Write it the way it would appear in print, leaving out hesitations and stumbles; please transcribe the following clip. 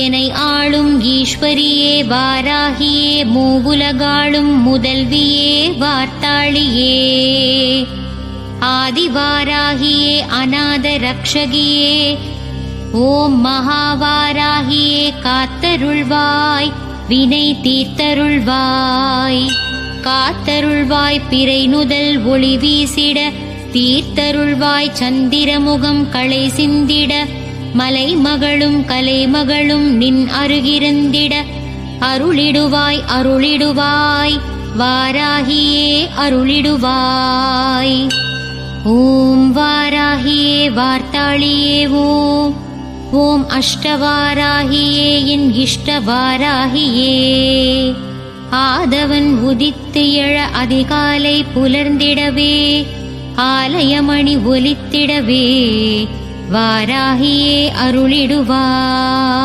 எனை ஆளும் ஈஸ்வரியே வாராகியே மூவுலகாளும் முதல்வியே வார்த்தாளியே ஆதிவாராகியே அநாத ரக்ஷகியே ஓம் மகாவாராகியே காத்தருள்வாய் வினை தீர்த்தருள்வாய் காத்தருள்வாய் பிறை நுதல் ஒளி வீசிட தீர்த்தருள்வாய் சந்திரமுகம் களை சிந்திட மலைமகளும் கலைமகளும் நின் அருகிருந்திட அருளிடுவாய் அருளிடுவாய் வாராகியே அருளிடுவாய். ஓம் வாராகியே வார்த்தாளியே ஓம் ஓம் அஷ்டவாராகியே என் இஷ்டவாராகியே ஆதவன் உதித்து எழ அதிகாலை புலர்ந்திடவே ஆலயமணி ஒலித்திடவே வாராகியே அருளிடுவாய்.